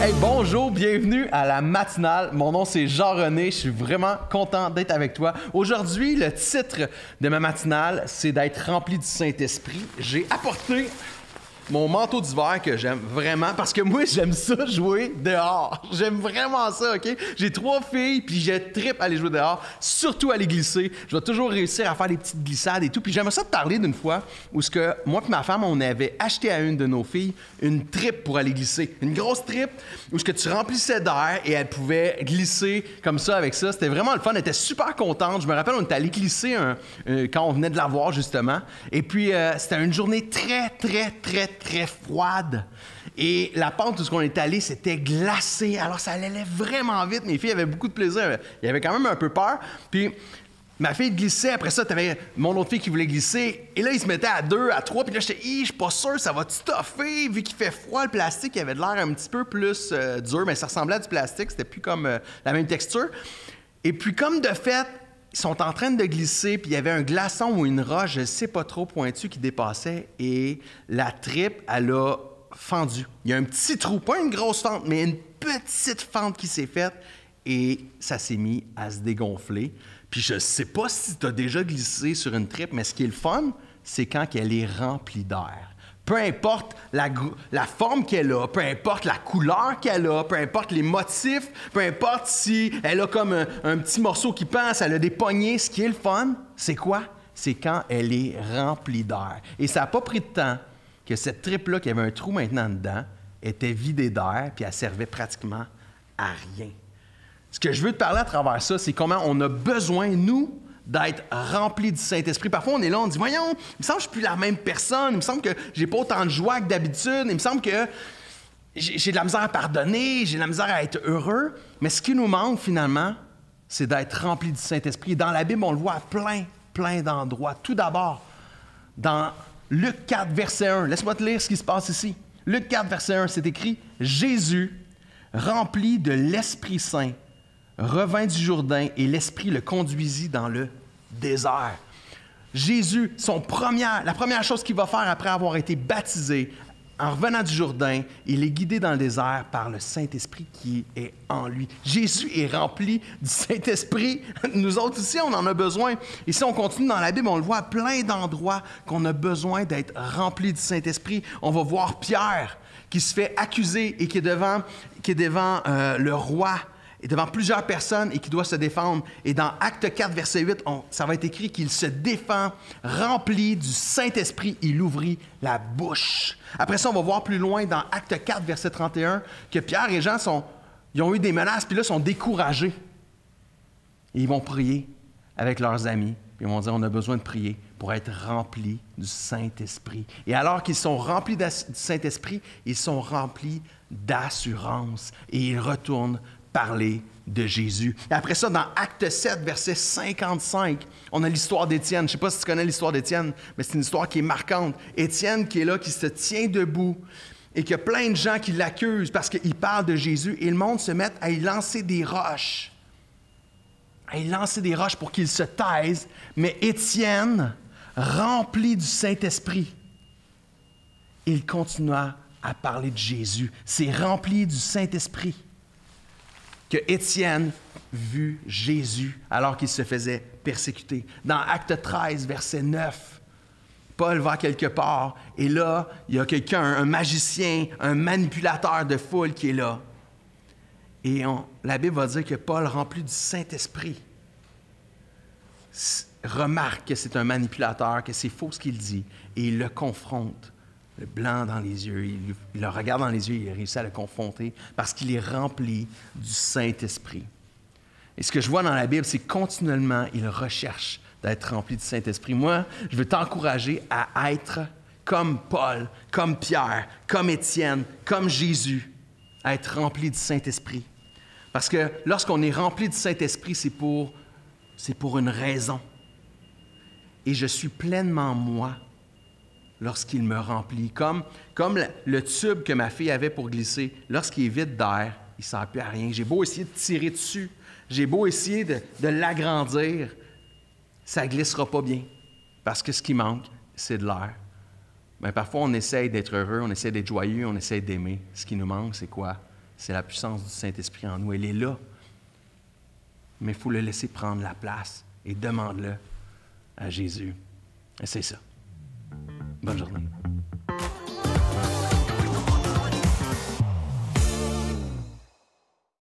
Hey, bonjour, bienvenue à la matinale. Mon nom, c'est Jean-René. Je suis vraiment content d'être avec toi. Aujourd'hui, le titre de ma matinale, c'est d'être rempli du Saint-Esprit. J'ai apporté mon manteau d'hiver que j'aime vraiment parce que moi, j'aime ça jouer dehors. J'aime vraiment ça, OK? J'ai 3 filles, puis je trippe à aller jouer dehors, surtout à aller glisser. Je vais toujours réussir à faire des petites glissades et tout. Puis j'aimerais ça te parler d'une fois où ce que moi et ma femme, on avait acheté à une de nos filles une trippe pour aller glisser. Une grosse trippe où ce que tu remplissais d'air et elle pouvait glisser comme ça avec ça. C'était vraiment le fun. Elle était super contente. Je me rappelle, on était allé glisser quand on venait de la voir, justement. Et puis, c'était une journée très froide. Et la pente où on est allé, c'était glacé. Alors, ça allait vraiment vite. Mes filles avaient beaucoup de plaisir. Il y avait quand même un peu peur. Puis, ma fille glissait. Après ça, tu avais mon autre fille qui voulait glisser. Et là, ils se mettaient à 2, à 3. Puis là, j'étais, je suis pas sûr, ça va-tu toffer? Vu qu'il fait froid, le plastique, il avait de l'air un petit peu plus dur. Mais ça ressemblait à du plastique. C'était plus comme la même texture. Et puis, comme de fait, ils sont en train de glisser, puis il y avait un glaçon ou une roche, je ne sais pas trop, pointue qui dépassait, et la trippe, elle a fendu. Il y a un petit trou, pas une grosse fente, mais une petite fente qui s'est faite, et ça s'est mis à se dégonfler. Puis je ne sais pas si tu as déjà glissé sur une trippe, mais ce qui est le fun, c'est quand elle est remplie d'air. Peu importe la forme qu'elle a, peu importe la couleur qu'elle a, peu importe les motifs, peu importe si elle a comme un petit morceau qui pense, elle a des poignées, ce qui est le fun, c'est quoi? C'est quand elle est remplie d'air. Et ça n'a pas pris de temps que cette tripe-là, qui avait un trou maintenant dedans, était vidée d'air, puis elle servait pratiquement à rien. Ce que je veux te parler à travers ça, c'est comment on a besoin, nous, d'être rempli du Saint-Esprit. Parfois, on est là, on dit « Voyons, il me semble que je ne suis plus la même personne. Il me semble que j'ai pas autant de joie que d'habitude. Il me semble que j'ai de la misère à pardonner, j'ai de la misère à être heureux. » Mais ce qui nous manque, finalement, c'est d'être rempli du Saint-Esprit. Et dans la Bible, on le voit à plein d'endroits. Tout d'abord, dans Luc 4, verset 1. Laisse-moi te lire ce qui se passe ici. Luc 4, verset 1, c'est écrit « Jésus, rempli de l'Esprit Saint, revint du Jourdain et l'Esprit le conduisit dans le désert. » Jésus, la première chose qu'il va faire après avoir été baptisé, en revenant du Jourdain, il est guidé dans le désert par le Saint-Esprit qui est en lui. Jésus est rempli du Saint-Esprit. Nous autres aussi, on en a besoin. Et si on continue dans la Bible, on le voit à plein d'endroits qu'on a besoin d'être rempli du Saint-Esprit. On va voir Pierre qui se fait accuser et qui est devant le roi et devant plusieurs personnes et qui doit se défendre. Et dans Acte 4, verset 8, ça va être écrit qu'il se défend, rempli du Saint-Esprit, il ouvrit la bouche. Après ça, on va voir plus loin dans Acte 4, verset 31, que Pierre et Jean ils ont eu des menaces, puis là, sont découragés. Et ils vont prier avec leurs amis. Puis ils vont dire, on a besoin de prier pour être remplis du Saint-Esprit. Et alors qu'ils sont remplis du Saint-Esprit, ils sont remplis d'assurance. Et ils retournent parler de Jésus. Et après ça, dans Acte 7, verset 55, on a l'histoire d'Étienne. Je ne sais pas si tu connais l'histoire d'Étienne, mais c'est une histoire qui est marquante. Étienne qui est là, qui se tient debout et qu'il y a plein de gens qui l'accusent parce qu'il parle de Jésus et le monde se met à y lancer des roches. À y lancer des roches pour qu'il se taise. Mais Étienne, rempli du Saint-Esprit, il continua à parler de Jésus. C'est rempli du Saint-Esprit que Étienne vit Jésus alors qu'il se faisait persécuter. Dans Acte 13, verset 9, Paul va quelque part et là, il y a quelqu'un, un magicien, un manipulateur de foule qui est là. Et la Bible va dire que Paul, rempli du Saint-Esprit, remarque que c'est un manipulateur, que c'est faux ce qu'il dit, et il le confronte. Le blanc dans les yeux, il le regarde dans les yeux, il réussit à le confronter parce qu'il est rempli du Saint-Esprit. Et ce que je vois dans la Bible, c'est continuellement, il recherche d'être rempli du Saint-Esprit. Moi, je veux t'encourager à être comme Paul, comme Pierre, comme Étienne, comme Jésus, à être rempli du Saint-Esprit. Parce que lorsqu'on est rempli du Saint-Esprit, c'est pour une raison. Et je suis pleinement moi lorsqu'il me remplit. Comme le tube que ma fille avait pour glisser, lorsqu'il est vide d'air, il ne sert plus à rien. J'ai beau essayer de tirer dessus, j'ai beau essayer de l'agrandir, ça ne glissera pas bien. Parce que ce qui manque, c'est de l'air. Mais parfois, on essaie d'être heureux, on essaie d'être joyeux, on essaie d'aimer. Ce qui nous manque, c'est quoi? c'est la puissance du Saint-Esprit en nous. Elle est là. Mais il faut le laisser prendre la place et demande-le à Jésus. Et c'est ça. Bonne journée.